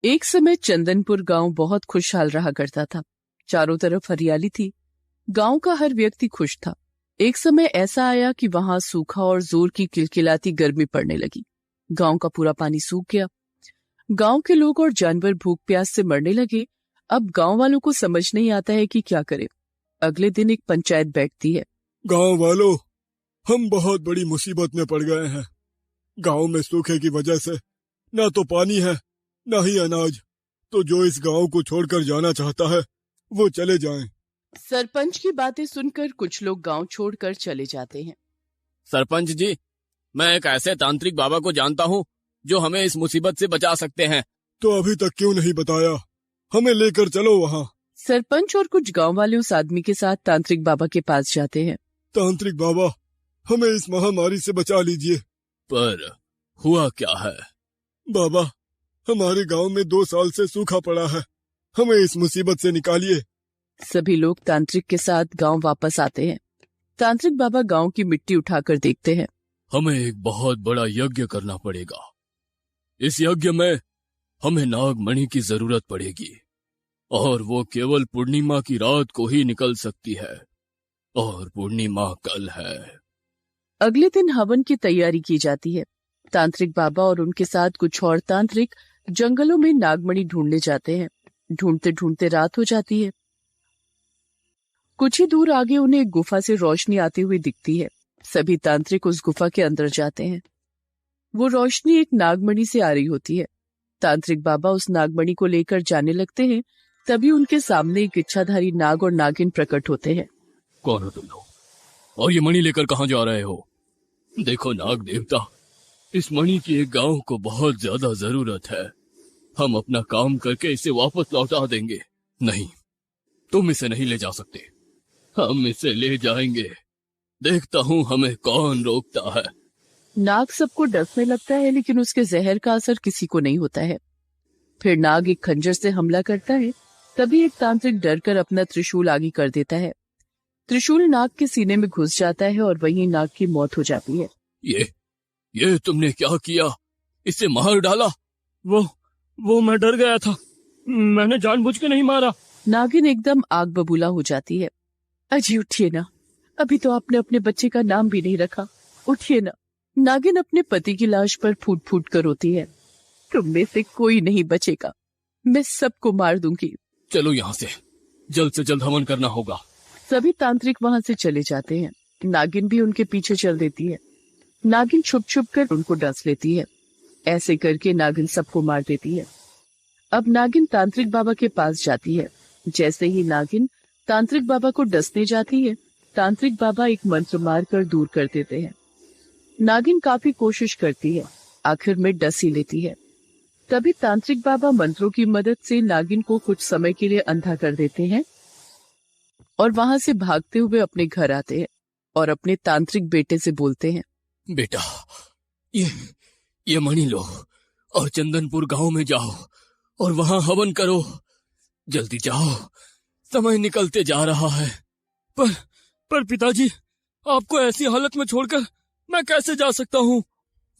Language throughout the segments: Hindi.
एक समय चंदनपुर गांव बहुत खुशहाल रहा करता था। चारों तरफ हरियाली थी। गांव का हर व्यक्ति खुश था। एक समय ऐसा आया कि वहां सूखा और जोर की किलकिलाती गर्मी पड़ने लगी। गांव का पूरा पानी सूख गया। गांव के लोग और जानवर भूख प्यास से मरने लगे। अब गांव वालों को समझ नहीं आता है कि क्या करें। अगले दिन एक पंचायत बैठती है। गांव वालों, हम बहुत बड़ी मुसीबत में पड़ गए हैं। गांव में सूखे की वजह से ना तो पानी है ना ही अनाज। तो जो इस गांव को छोड़कर जाना चाहता है वो चले जाएं। सरपंच की बातें सुनकर कुछ लोग गांव छोड़कर चले जाते हैं। सरपंच जी, मैं एक ऐसे तांत्रिक बाबा को जानता हूँ जो हमें इस मुसीबत से बचा सकते हैं। तो अभी तक क्यों नहीं बताया? हमें लेकर चलो वहाँ। सरपंच और कुछ गांव वाले उस आदमी के साथ तांत्रिक बाबा के पास जाते हैं। तांत्रिक बाबा, हमें इस महामारी से बचा लीजिए। पर हुआ क्या है? बाबा, हमारे गांव में 2 साल से सूखा पड़ा है। हमें इस मुसीबत से निकालिए। सभी लोग तांत्रिक के साथ गांव वापस आते हैं। तांत्रिक बाबा गांव की मिट्टी उठाकर देखते हैं। हमें एक बहुत बड़ा यज्ञ करना पड़ेगा। इस यज्ञ में हमें नागमणि की जरूरत पड़ेगी और वो केवल पूर्णिमा की रात को ही निकल सकती है और पूर्णिमा कल है। अगले दिन हवन की तैयारी की जाती है। तांत्रिक बाबा और उनके साथ कुछ और तांत्रिक जंगलों में नागमणि ढूंढने जाते हैं। ढूंढते ढूंढते रात हो जाती है। कुछ ही दूर आगे उन्हें एक गुफा से रोशनी आती हुई दिखती है। सभी तांत्रिक उस गुफा के अंदर जाते हैं। वो रोशनी एक नागमणि से आ रही होती है। तांत्रिक बाबा उस नागमणि को लेकर जाने लगते हैं। तभी उनके सामने एक इच्छाधारी नाग और नागिन प्रकट होते हैं। कौन हो तुम लोग और ये मणि लेकर कहाँ जा रहे हो? देखो नाग देवता, इस मणि की एक गांव को बहुत ज्यादा जरूरत है। हम अपना काम करके इसे वापस लौटा देंगे। नहीं, तुम इसे नहीं ले जा सकते। हम इसे ले जाएंगे। देखता हूँ हमें कौन रोकता है। नाग सबको डसने लगता है, लेकिन उसके जहर का असर किसी को नहीं होता है। फिर नाग एक खंजर से हमला करता है। तभी एक तांत्रिक डरकर अपना त्रिशूल आगे कर देता है। त्रिशूल नाग के सीने में घुस जाता है और वहीं नाग की मौत हो जाती है। ये तुमने क्या किया? इसे मार डाला? वो मैं डर गया था। मैंने जानबूझ के नहीं मारा। नागिन एकदम आग बबूला हो जाती है। अजी उठिए ना, अभी तो आपने अपने बच्चे का नाम भी नहीं रखा। उठिए ना। नागिन अपने पति की लाश पर फूट फूट कर रोती है। तुम में से कोई नहीं बचेगा। मैं सबको मार दूंगी। चलो यहाँ से जल्द हवन करना होगा। सभी तांत्रिक वहां से चले जाते हैं। नागिन भी उनके पीछे चल देती है। नागिन छुप छुप कर उनको डस लेती है। ऐसे करके नागिन सबको मार देती है। अब नागिन तांत्रिक बाबा के पास जाती है। जैसे ही नागिन तांत्रिक बाबा को डसने जाती है, तांत्रिक बाबा एक मंत्र मार कर दूर कर देते हैं। नागिन काफी कोशिश करती है, आखिर में डस ही लेती है। तभी तांत्रिक बाबा मंत्रों की मदद से नागिन को कुछ समय के लिए अंधा कर देते हैं और वहां से भागते हुए अपने घर आते हैं और अपने तांत्रिक बेटे से बोलते हैं, बेटा, ये मणि लो और चंदनपुर गांव में जाओ और वहां हवन करो। जल्दी जाओ, समय निकलते जा रहा है। पर पिताजी, आपको ऐसी हालत में छोड़कर मैं कैसे जा सकता हूँ?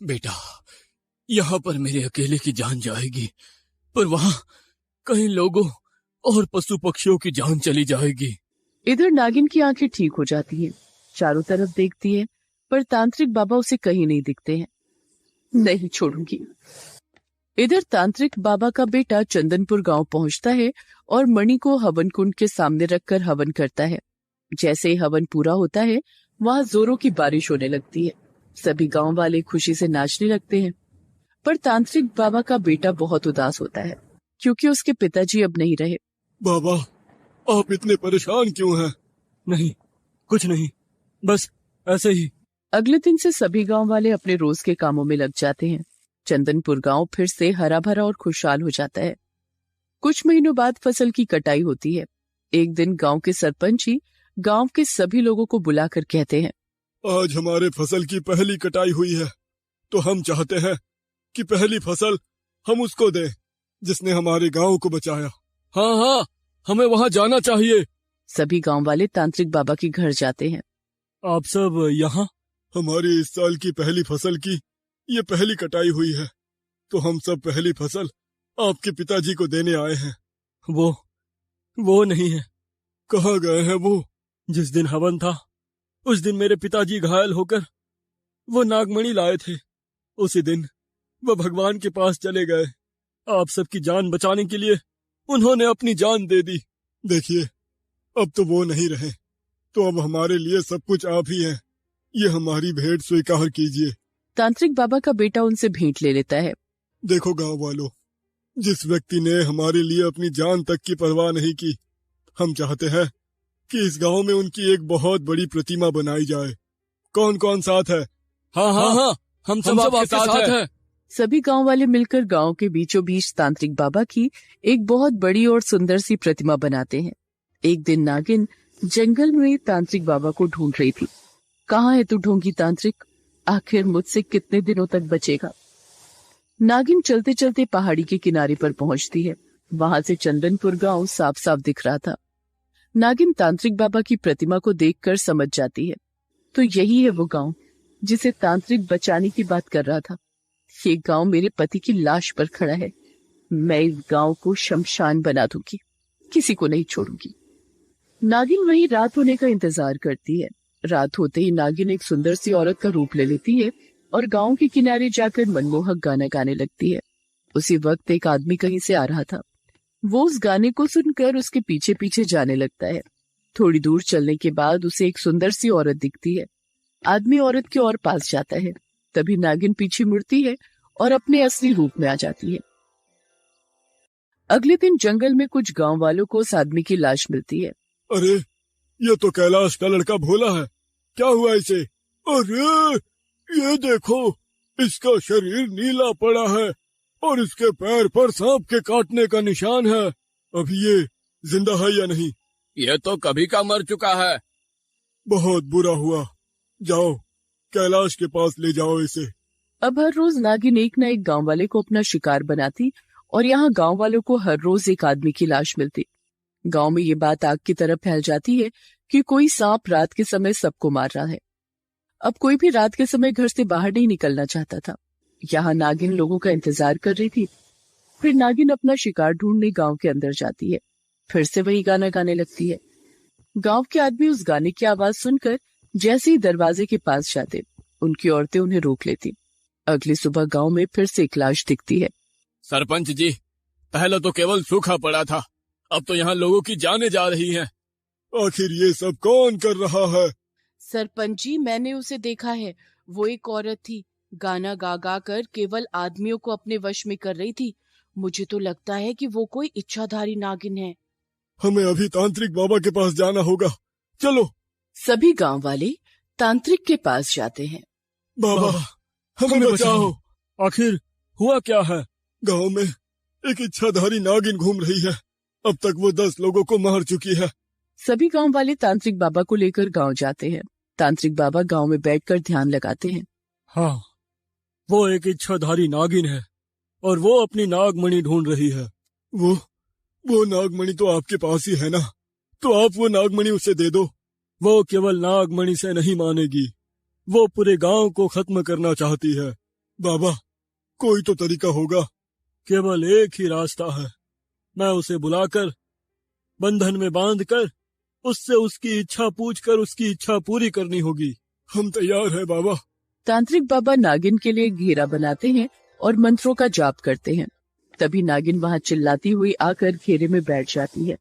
बेटा, यहाँ पर मेरे अकेले की जान जाएगी, पर वहां कई लोगों और पशु पक्षियों की जान चली जाएगी। इधर नागिन की आंखें ठीक हो जाती हैं, चारों तरफ देखती है, पर तांत्रिक बाबा उसे कहीं नहीं दिखते हैं। नहीं छोड़ूंगी। इधर तांत्रिक बाबा का बेटा चंदनपुर गांव पहुंचता है और मणि को हवन कुंड के सामने रखकर हवन करता है। जैसे ही हवन पूरा होता है, वहां जोरों की बारिश होने लगती है। सभी गांव वाले खुशी से नाचने लगते हैं। पर तांत्रिक बाबा का बेटा बहुत उदास होता है, क्योंकि उसके पिताजी अब नहीं रहे। बाबा, आप इतने परेशान क्यों हैं? नहीं, कुछ नहीं, बस ऐसे ही। अगले दिन से सभी गांव वाले अपने रोज के कामों में लग जाते हैं। चंदनपुर गांव फिर से हरा भरा और खुशहाल हो जाता है। कुछ महीनों बाद फसल की कटाई होती है। एक दिन गांव के सरपंच ही गांव के सभी लोगों को बुलाकर कहते हैं, आज हमारे फसल की पहली कटाई हुई है, तो हम चाहते हैं कि पहली फसल हम उसको दें जिसने हमारे गांव को बचाया। हाँ, हमें वहां जाना चाहिए। सभी गांव वाले तांत्रिक बाबा के घर जाते हैं। आप सब यहाँ? हमारी इस साल की पहली फसल की ये पहली कटाई हुई है, तो हम सब पहली फसल आपके पिताजी को देने आए हैं। वो नहीं है। कहाँ गए हैं वो? जिस दिन हवन था उस दिन मेरे पिताजी घायल होकर वो नागमणि लाए थे। उसी दिन वो भगवान के पास चले गए। आप सबकी जान बचाने के लिए उन्होंने अपनी जान दे दी। देखिए, अब तो वो नहीं रहे, तो अब हमारे लिए सब कुछ आप ही हैं। ये हमारी भेंट स्वीकार कीजिए। तांत्रिक बाबा का बेटा उनसे भेंट ले लेता है। देखो गांव वालों, जिस व्यक्ति ने हमारे लिए अपनी जान तक की परवाह नहीं की, हम चाहते हैं कि इस गांव में उनकी एक बहुत बड़ी प्रतिमा बनाई जाए। कौन कौन साथ है? हाँ, हम सब आपके साथ हैं। सभी गांव वाले मिलकर गांव के बीचों बीच तांत्रिक बाबा की एक बहुत बड़ी और सुंदर सी प्रतिमा बनाते हैं। एक दिन नागिन जंगल में तांत्रिक बाबा को ढूंढ रही थी। कहाँ है तू ढोंगी तांत्रिक? आखिर मुझसे कितने दिनों तक बचेगा? नागिन चलते चलते पहाड़ी के किनारे पर पहुंचती है। वहां से चंदनपुर गांव साफ साफ दिख रहा था। नागिन तांत्रिक बाबा की प्रतिमा को देखकर समझ जाती है, तो यही है वो गांव जिसे तांत्रिक बचाने की बात कर रहा था। ये गांव मेरे पति की लाश पर खड़ा है। मैं इस गांव को शमशान बना दूंगी, किसी को नहीं छोड़ूंगी। नागिन वहीं रात होने का इंतजार करती है। रात होते ही नागिन एक सुंदर सी औरत का रूप ले लेती है और गांव के किनारे जाकर मनमोहक गाना गाने लगती है। उसी वक्त एक आदमी कहीं से आ रहा था। वो उस गाने को सुनकर उसके पीछे पीछे जाने लगता है। थोड़ी दूर चलने के बाद उसे एक सुंदर सी औरत दिखती है। आदमी औरत के और पास जाता है। तभी नागिन पीछे मुड़ती है और अपने असली रूप में आ जाती है। अगले दिन जंगल में कुछ गांव वालों को उस आदमी की लाश मिलती है। अरे, ये तो कैलाश का लड़का भोला है। क्या हुआ इसे? अरे, ये देखो, इसका शरीर नीला पड़ा है और इसके पैर पर सांप के काटने का निशान है। अभी ये जिंदा है या नहीं? ये तो कभी का मर चुका है। बहुत बुरा हुआ। जाओ, कैलाश के पास ले जाओ इसे। अब हर रोज नागिन एक न एक गांव वाले को अपना शिकार बनाती और यहाँ गांव वालों को हर रोज एक आदमी की लाश मिलती। गांव में ये बात आग की तरह फैल जाती है कि कोई सांप रात के समय सबको मार रहा है। अब कोई भी रात के समय घर से बाहर नहीं निकलना चाहता था। यहाँ नागिन लोगों का इंतजार कर रही थी। फिर नागिन अपना शिकार ढूंढने गांव के अंदर जाती है। फिर से वही गाना गाने लगती है। गांव के आदमी उस गाने की आवाज सुनकर जैसे ही दरवाजे के पास जाते, उनकी औरतें उन्हें रोक लेती। अगली सुबह गांव में फिर से एक लाश दिखती है। सरपंच जी, पहले तो केवल सूखा पड़ा था, अब तो यहाँ लोगों की जानें जा रही हैं। आखिर ये सब कौन कर रहा है? सरपंच जी, मैंने उसे देखा है। वो एक औरत थी, गाना गा गा कर केवल आदमियों को अपने वश में कर रही थी। मुझे तो लगता है कि वो कोई इच्छाधारी नागिन है। हमें अभी तांत्रिक बाबा के पास जाना होगा। चलो। सभी गांव वाले तांत्रिक के पास जाते हैं। बाबा, हमें बचाओ। आखिर हुआ क्या है? गांव में एक इच्छाधारी नागिन घूम रही है। अब तक वो 10 लोगों को मार चुकी है। सभी गांव वाले तांत्रिक बाबा को लेकर गांव जाते हैं। तांत्रिक बाबा गांव में बैठकर ध्यान लगाते हैं। हाँ, वो एक इच्छाधारी नागिन है और वो अपनी नागमणि ढूंढ रही है। वो नागमणि तो आपके पास ही है ना, तो आप वो नागमणि उसे दे दो। वो केवल नागमणि से नहीं मानेगी, वो पूरे गांव को खत्म करना चाहती है। बाबा, कोई तो तरीका होगा। केवल एक ही रास्ता है। मैं उसे बुलाकर बंधन में बांधकर उससे उसकी इच्छा पूछकर उसकी इच्छा पूरी करनी होगी। हम तैयार हैं बाबा। तांत्रिक बाबा नागिन के लिए घेरा बनाते हैं और मंत्रों का जाप करते हैं। तभी नागिन वहां चिल्लाती हुई आकर घेरे में बैठ जाती है।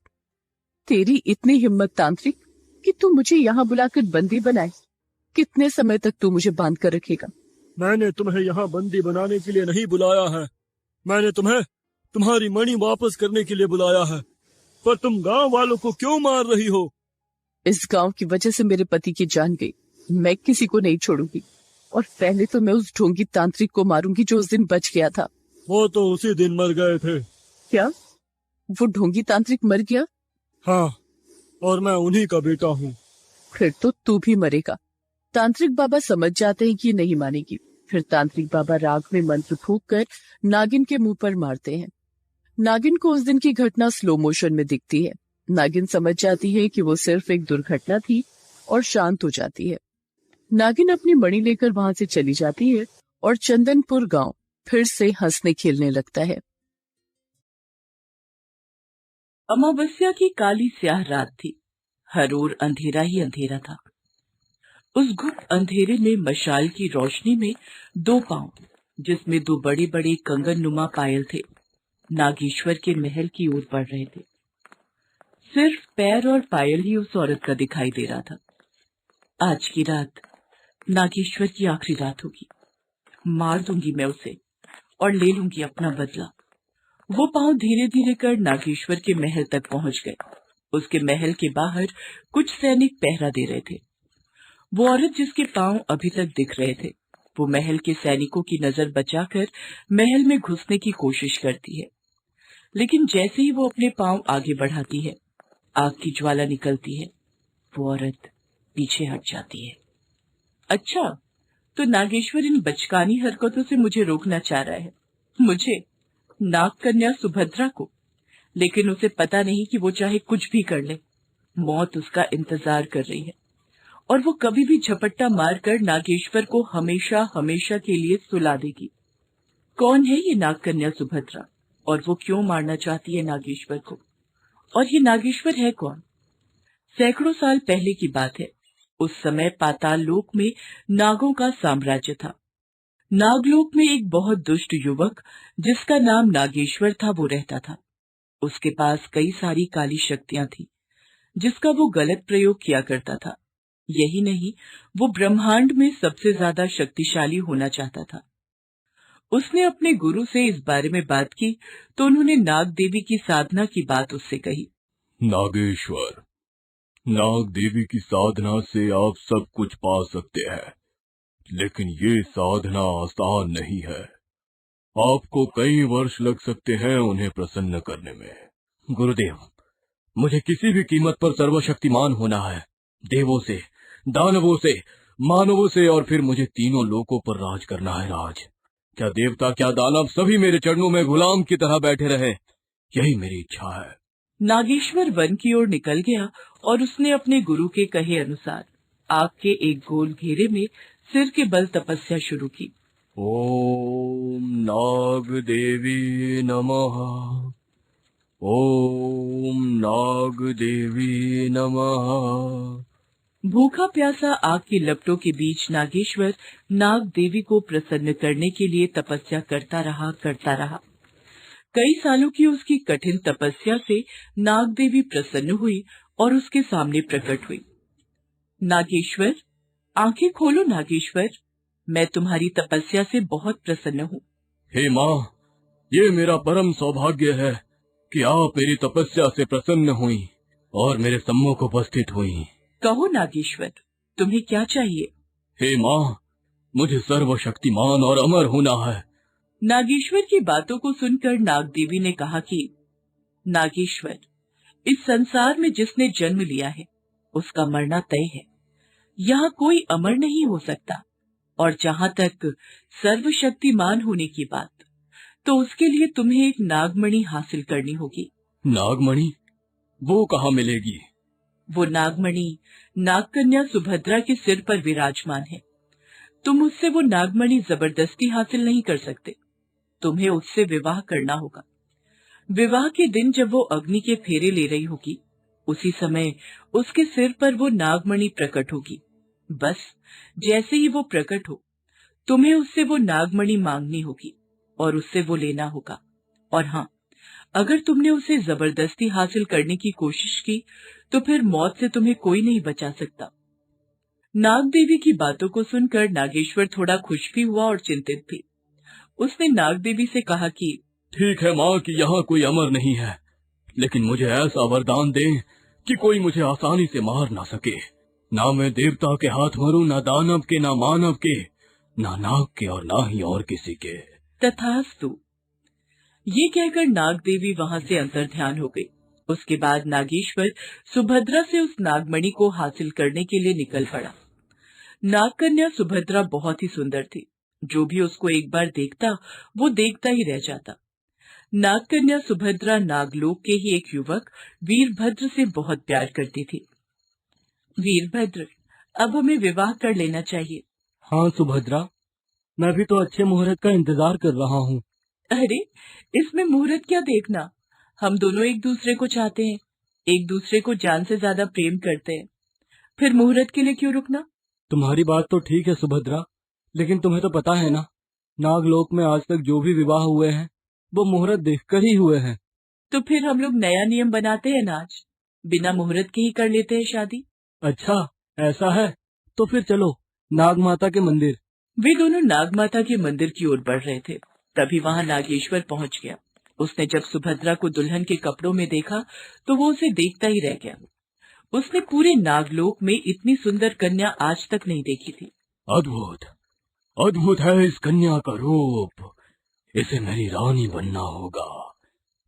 तेरी इतनी हिम्मत तांत्रिक कि तू मुझे यहाँ बुलाकर बंदी बनाए। कितने समय तक तू मुझे बांध कर रखेगा? मैंने तुम्हें यहाँ बंदी बनाने के लिए नहीं बुलाया है। मैंने तुम्हें तुम्हारी मणि वापस करने के लिए बुलाया है। पर तुम गांव वालों को क्यों मार रही हो? इस गांव की वजह से मेरे पति की जान गई। मैं किसी को नहीं छोड़ूंगी और पहले तो मैं उस ढोंगी तांत्रिक को मारूंगी जो उस दिन बच गया था। वो तो उसी दिन मर गए थे। क्या वो ढोंगी तांत्रिक मर गया? हाँ, और मैं उन्हीं का बेटा हूँ। फिर तो तू भी मरेगा। तांत्रिक बाबा समझ जाते हैं कि नहीं मानेगी। फिर तांत्रिक बाबा राग में मंत्र फूंक कर नागिन के मुंह पर मारते हैं। नागिन को उस दिन की घटना स्लो मोशन में दिखती है। नागिन समझ जाती है कि वो सिर्फ एक दुर्घटना थी और शांत हो जाती है। नागिन अपनी मणि लेकर वहां से चली जाती है और चंदनपुर गांव फिर से हंसने खेलने लगता है। अमावस्या की काली स्याह रात थी। हर ओर अंधेरा ही अंधेरा था। उस गुप्त अंधेरे में मशाल की रोशनी में दो पांव, जिसमें दो बड़े बड़े कंगन नुमा पायल थे, नागेश्वर के महल की ओर बढ़ रहे थे। सिर्फ पैर और पायल ही उस औरत का दिखाई दे रहा था। आज की रात नागेश्वर की आखिरी रात होगी। मार दूंगी मैं उसे और ले लूंगी अपना बदला। वो पांव धीरे धीरे कर नागेश्वर के महल तक पहुंच गए। उसके महल के बाहर कुछ सैनिक पहरा दे रहे थे। वो औरत जिसके पांव अभी तक दिख रहे थे, वो महल के सैनिकों की नजर बचाकर महल में घुसने की कोशिश करती है, लेकिन जैसे ही वो अपने पांव आगे बढ़ाती है, आग की ज्वाला निकलती है। वो औरत पीछे हट जाती है। अच्छा, तो नागेश्वर इन बचकानी हरकतों से मुझे रोकना चाह रहा है, मुझे, नाग कन्या सुभद्रा को। लेकिन उसे पता नहीं कि वो चाहे कुछ भी कर ले, मौत उसका इंतजार कर रही है और वो कभी भी झपट्टा मारकर नागेश्वर को हमेशा हमेशा के लिए सुला देगी। कौन है ये नाग कन्या सुभद्रा और वो क्यों मारना चाहती है नागेश्वर को? और ये नागेश्वर है कौन? सैकड़ों साल पहले की बात है। उस समय पाताल लोक में नागों का साम्राज्य था। नागलोक में एक बहुत दुष्ट युवक जिसका नाम नागेश्वर था, वो रहता था। उसके पास कई सारी काली शक्तियां थी, जिसका वो गलत प्रयोग किया करता था। यही नहीं, वो ब्रह्मांड में सबसे ज्यादा शक्तिशाली होना चाहता था। उसने अपने गुरु से इस बारे में बात की तो उन्होंने नाग देवी की साधना की बात उससे कही। नागेश्वर, नाग देवी की साधना से आप सब कुछ पा सकते हैं, लेकिन ये साधना आसान नहीं है। आपको कई वर्ष लग सकते हैं उन्हें प्रसन्न करने में। गुरुदेव, मुझे किसी भी कीमत पर सर्वशक्तिमान होना है। देवों से, दानवों से, मानवों से, और फिर मुझे तीनों लोकों पर राज करना है। राज, क्या देवता क्या दानव सभी मेरे चरणों में गुलाम की तरह बैठे रहे, यही मेरी इच्छा है। नागेश्वर वन की ओर निकल गया और उसने अपने गुरु के कहे अनुसार आग के एक गोल घेरे में सिर के बल तपस्या शुरू की। ओम नाग देवी नमः, ओम नाग देवी नमः। भूखा प्यासा आग की लपटों के बीच नागेश्वर नाग देवी को प्रसन्न करने के लिए तपस्या करता रहा। कई सालों की उसकी कठिन तपस्या से नाग देवी प्रसन्न हुई और उसके सामने प्रकट हुई। नागेश्वर, आंखें खोलो नागेश्वर, मैं तुम्हारी तपस्या से बहुत प्रसन्न हूँ। हे माँ, ये मेरा परम सौभाग्य है कि आप मेरी तपस्या से प्रसन्न हुई और मेरे सम्मुख उपस्थित हुई। कहो नागेश्वर, तुम्हें क्या चाहिए? हे माँ, मुझे सर्वशक्तिमान और अमर होना है। नागेश्वर की बातों को सुनकर नाग देवी ने कहा कि नागेश्वर, इस संसार में जिसने जन्म लिया है उसका मरना तय है। यहाँ कोई अमर नहीं हो सकता, और जहाँ तक सर्वशक्तिमान होने की बात, तो उसके लिए तुम्हें एक नागमणि हासिल करनी होगी। नागमणि? वो कहाँ मिलेगी? वो नागमणि नागकन्या सुभद्रा के सिर पर विराजमान है। तुम उससे वो नागमणि जबरदस्ती हासिल नहीं कर सकते। तुम्हें उससे विवाह करना होगा। विवाह के दिन जब वो अग्नि के फेरे ले रही होगी, उसी समय उसके सिर पर वो नागमणि प्रकट होगी। बस जैसे ही वो प्रकट हो, तुम्हें उससे वो नागमणि मांगनी होगी और उससे वो लेना होगा। और हाँ, अगर तुमने उसे जबरदस्ती हासिल करने की कोशिश की तो फिर मौत से तुम्हें कोई नहीं बचा सकता। नाग देवी की बातों को सुनकर नागेश्वर थोड़ा खुश भी हुआ और चिंतित भी। उसने नाग देवी से कहा कि ठीक है माँ कि यहाँ कोई अमर नहीं है, लेकिन मुझे ऐसा वरदान दें कि कोई मुझे आसानी से मार ना सके। ना मैं देवता के हाथ मरूं, ना दानव के, ना मानव के, ना नाग के, और ना ही और किसी के। तथास्तु। ये कहकर नाग देवी वहां से अंतर्ध्यान हो गई। उसके बाद नागेश्वर सुभद्रा से उस नागमणि को हासिल करने के लिए निकल पड़ा। नागकन्या सुभद्रा बहुत ही सुंदर थी। जो भी उसको एक बार देखता, वो देखता ही रह जाता। नागकन्या सुभद्रा नागलोक के ही एक युवक वीरभद्र से बहुत प्यार करती थी। वीरभद्र, अब हमें विवाह कर लेना चाहिए। हाँ सुभद्रा, मैं भी तो अच्छे मुहूर्त का इंतजार कर रहा हूँ। अरे, इसमें मुहूर्त क्या देखना, हम दोनों एक दूसरे को चाहते हैं, एक दूसरे को जान से ज्यादा प्रेम करते हैं, फिर मुहूर्त के लिए क्यों रुकना? तुम्हारी बात तो ठीक है सुभद्रा, लेकिन तुम्हें तो पता है ना, नागलोक में आज तक जो भी विवाह हुए हैं वो मुहूर्त देखकर ही हुए हैं। तो फिर हम लोग नया नियम बनाते हैं ना, आज बिना मुहूर्त के ही कर लेते हैं शादी। अच्छा ऐसा है, तो फिर चलो नाग माता के मंदिर। वे दोनों नाग माता के मंदिर की ओर बढ़ रहे थे, तभी वहां नागेश्वर पहुंच गया। उसने जब सुभद्रा को दुल्हन के कपड़ों में देखा तो वो उसे देखता ही रह गया। उसने पूरे नागलोक में इतनी सुंदर कन्या आज तक नहीं देखी थी। अद्भुत, अद्भुत है इस कन्या का रूप। इसे मेरी रानी बनना होगा,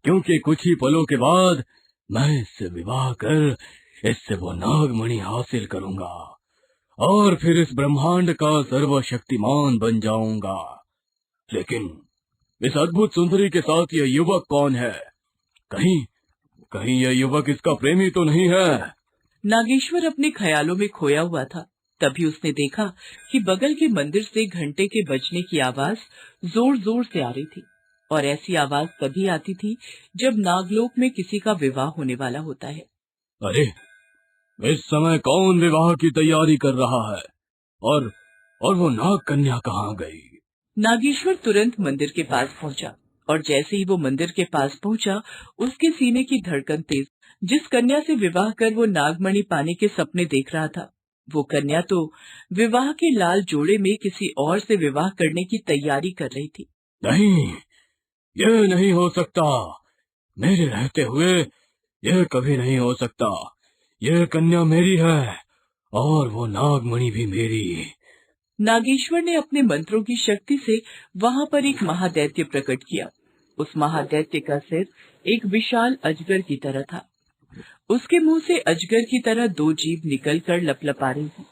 क्योंकि कुछ ही पलों के बाद मैं इससे विवाह कर इससे वो नागमणि हासिल करूंगा और फिर इस ब्रह्मांड का सर्वशक्तिमान बन जाऊंगा। लेकिन इस अद्भुत सुंदरी के साथ यह युवक कौन है? कहीं कहीं यह युवक इसका प्रेमी तो नहीं है? नागेश्वर अपने ख्यालों में खोया हुआ था। तभी उसने देखा कि बगल के मंदिर से घंटे के बजने की आवाज जोर जोर से आ रही थी, और ऐसी आवाज तभी आती थी जब नागलोक में किसी का विवाह होने वाला होता है। अरे, इस समय कौन विवाह की तैयारी कर रहा है? और वो नाग कन्या कहाँ गई? नागेश्वर तुरंत मंदिर के पास पहुंचा, और जैसे ही वो मंदिर के पास पहुंचा, उसके सीने की धड़कन तेज। जिस कन्या से विवाह कर वो नागमणि पाने के सपने देख रहा था, वो कन्या तो विवाह के लाल जोड़े में किसी और से विवाह करने की तैयारी कर रही थी। नहीं, यह नहीं हो सकता। मेरे रहते हुए यह कभी नहीं हो सकता। यह कन्या मेरी है और वो नागमणि भी मेरी। नागेश्वर ने अपने मंत्रों की शक्ति से वहां पर एक महादैत्य प्रकट किया। उस महादैत्य का सिर एक विशाल अजगर की तरह था। उसके मुंह से अजगर की तरह दो जीभ निकलकर लपलपा रही थी।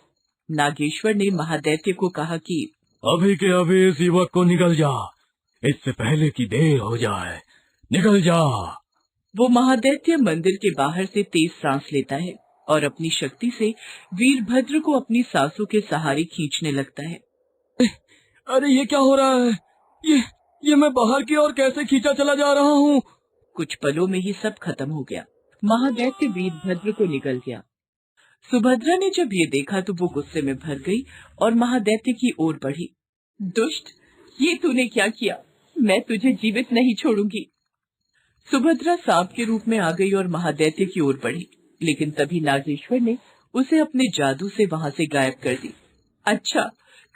नागेश्वर ने महादैत्य को कहा कि अभी के अभी इस युवक को निकल जा, इससे पहले कि देर हो जाए। निकल जा। वो महादैत्य मंदिर के बाहर से तेज सांस लेता है और अपनी शक्ति से वीरभद्र को अपनी सांसों के सहारे खींचने लगता है। अरे ये क्या हो रहा है? ये मैं बाहर की ओर कैसे खींचा चला जा रहा हूँ? कुछ पलों में ही सब खत्म हो गया। महादैत्य वीरभद्र को निकल गया। सुभद्रा ने जब ये देखा तो वो गुस्से में भर गई और महादैत्य की ओर बढ़ी। दुष्ट, ये तूने क्या किया? मैं तुझे जीवित नहीं छोड़ूंगी। सुभद्रा सांप के रूप में आ गई और महादैत्य की ओर बढ़ी, लेकिन तभी नागेश्वर ने उसे अपने जादू से वहां से गायब कर दी। अच्छा,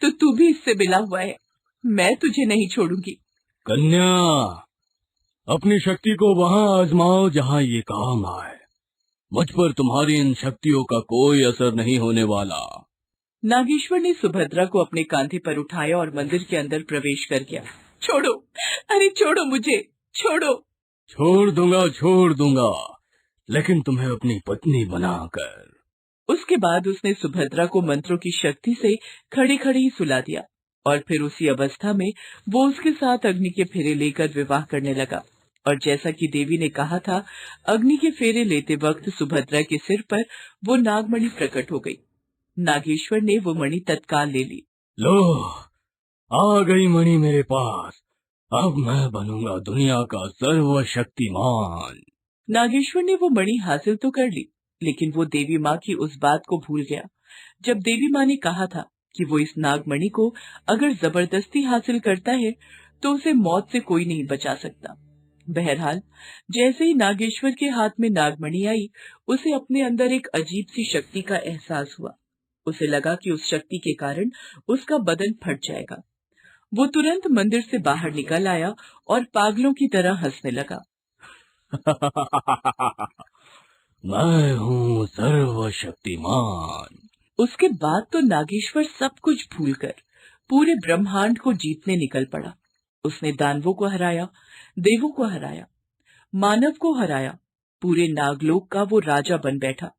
तो तू भी इससे मिला हुआ है? मैं तुझे नहीं छोड़ूंगी। कन्या, अपनी शक्ति को वहां आजमाओ जहां ये काम आए। मुझ पर तुम्हारी इन शक्तियों का कोई असर नहीं होने वाला। नागेश्वर ने सुभद्रा को अपने कांधे पर उठाया और मंदिर के अंदर प्रवेश कर गया। छोड़ो, अरे छोड़ो मुझे, छोड़ो। छोड़ दूंगा, लेकिन तुम्हें अपनी पत्नी बनाकर। उसके बाद उसने सुभद्रा को मंत्रों की शक्ति से खड़े खड़े ही सुला दिया, और फिर उसी अवस्था में वो उसके साथ अग्नि के फेरे लेकर विवाह करने लगा। और जैसा कि देवी ने कहा था, अग्नि के फेरे लेते वक्त सुभद्रा के सिर पर वो नागमणि प्रकट हो गई। नागेश्वर ने वो मणि तत्काल ले ली। लो, आ गई मणि मेरे पास। अब मैं बनूंगा दुनिया का सर्वशक्तिमान। नागेश्वर ने वो मणि हासिल तो कर ली, लेकिन वो देवी माँ की उस बात को भूल गया जब देवी माँ ने कहा था कि वो इस नागमणि को अगर जबरदस्ती हासिल करता है तो उसे मौत से कोई नहीं बचा सकता। बहरहाल, जैसे ही नागेश्वर के हाथ में नागमणि आई, उसे अपने अंदर एक अजीब सी शक्ति का एहसास हुआ। उसे लगा कि उस शक्ति के कारण उसका बदन फट जाएगा। वो तुरंत मंदिर से बाहर निकल आया और पागलों की तरह हंसने लगा। मैं हूँ सर्वशक्तिमान। उसके बाद तो नागेश्वर सब कुछ भूलकर पूरे ब्रह्मांड को जीतने निकल पड़ा। उसने दानवों को हराया, देवों को हराया, मानव को हराया। पूरे नागलोक का वो राजा बन बैठा,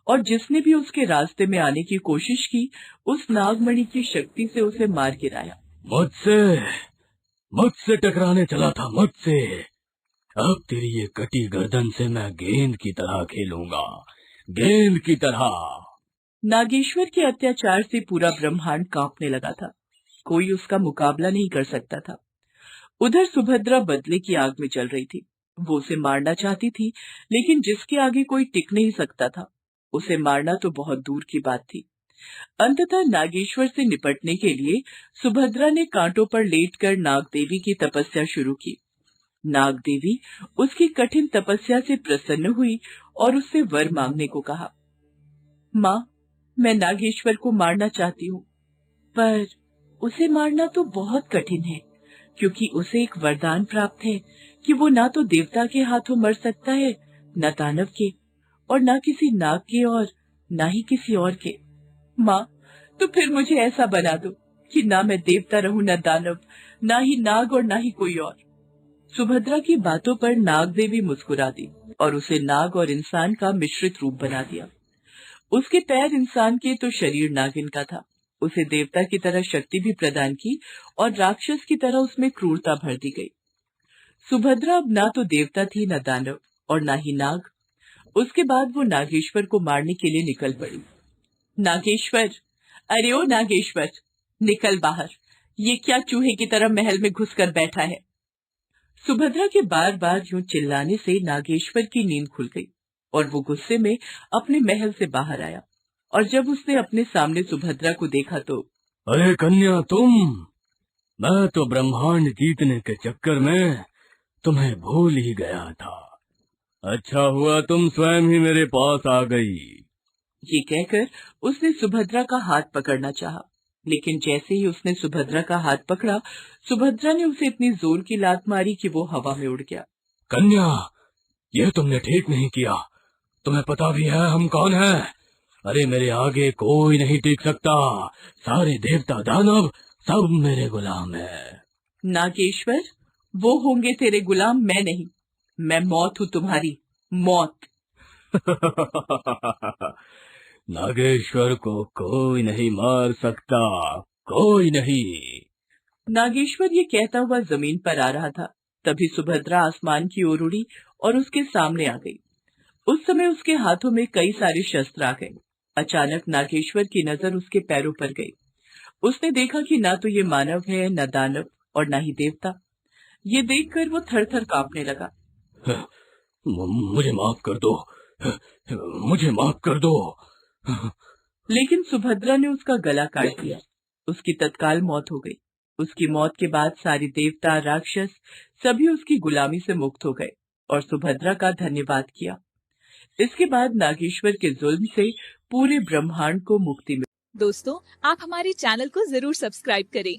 और जिसने भी उसके रास्ते में आने की कोशिश की, उस नागमणि की शक्ति से उसे मार गिराया। मुझसे टकराने चला था, मुझसे। अब तेरी ये कटी गर्दन से मैं गेंद की तरह खेलूंगा, गेंद की तरह। नागेश्वर के अत्याचार से पूरा ब्रह्मांड कांपने लगा था। कोई उसका मुकाबला नहीं कर सकता था। उधर सुभद्रा बदले की आग में जल रही थी। वो उसे मारना चाहती थी, लेकिन जिसके आगे कोई टिक नहीं सकता था, उसे मारना तो बहुत दूर की बात थी। अंततः नागेश्वर से निपटने के लिए सुभद्रा ने कांटों पर लेटकर नाग देवी की तपस्या शुरू की। नाग देवी उसकी कठिन तपस्या से प्रसन्न हुई और उससे वर मांगने को कहा। माँ, मैं नागेश्वर को मारना चाहती हूँ, पर उसे मारना तो बहुत कठिन है, क्योंकि उसे एक वरदान प्राप्त है कि वो ना तो देवता के हाथों मर सकता है, न दानव के, और न किसी नाग के, और न ही किसी और के। माँ, तो फिर मुझे ऐसा बना दो कि ना मैं देवता रहूं, न दानव, ना ही नाग, और ना ही कोई और। सुभद्रा की बातों पर नाग देवी मुस्कुरा दी और उसे नाग और इंसान का मिश्रित रूप बना दिया। उसके पैर इंसान के तो शरीर नागिन का था। उसे देवता की तरह शक्ति भी प्रदान की और राक्षस की तरह उसमें क्रूरता भर दी गई। सुभद्रा अब ना तो देवता थी, न दानव, और ना ही नाग। उसके बाद वो नागेश्वर को मारने के लिए निकल पड़ी। नागेश्वर, अरे ओ नागेश्वर, निकल बाहर। ये क्या चूहे की तरह महल में घुसकर बैठा है? सुभद्रा के बार बार यूं चिल्लाने से नागेश्वर की नींद खुल गई और वो गुस्से में अपने महल से बाहर आया। और जब उसने अपने सामने सुभद्रा को देखा तो, अरे कन्या तुम, मैं तो ब्रह्मांड जीतने के चक्कर में तुम्हें भूल ही गया था। अच्छा हुआ तुम स्वयं ही मेरे पास आ गई। ये कहकर उसने सुभद्रा का हाथ पकड़ना चाहा, लेकिन जैसे ही उसने सुभद्रा का हाथ पकड़ा, सुभद्रा ने उसे इतनी जोर की लात मारी कि वो हवा में उड़ गया। कन्या, यह तुमने ठीक नहीं किया। तुम्हें पता भी है हम कौन हैं? अरे मेरे आगे कोई नहीं टिक सकता। सारे देवता दानव सब मेरे गुलाम हैं। नागेश्वर, वो होंगे तेरे गुलाम, मैं नहीं। मैं मौत हूँ तुम्हारी, मौत। नागेश्वर को कोई नहीं मार सकता, कोई नहीं। नागेश्वर ये कहता हुआ जमीन पर आ रहा था। तभी सुभद्रा आसमान की ओर उड़ी और उसके सामने आ गई। उस समय उसके हाथों में कई सारे शस्त्र आ गए। अचानक नागेश्वर की नजर उसके पैरों पर गई। उसने देखा कि ना तो ये मानव है, न दानव, और न ही देवता। ये देखकर वो थर-थर कांपने लगा। मुझे माफ कर दो, मुझे माफ कर दो। लेकिन सुभद्रा ने उसका गला काट दिया। उसकी तत्काल मौत हो गई। उसकी मौत के बाद सारे देवता, राक्षस सभी उसकी गुलामी से मुक्त हो गए और सुभद्रा का धन्यवाद किया। इसके बाद नागेश्वर के जुल्म से पूरे ब्रह्मांड को मुक्ति मिली। दोस्तों, आप हमारे चैनल को जरूर सब्सक्राइब करें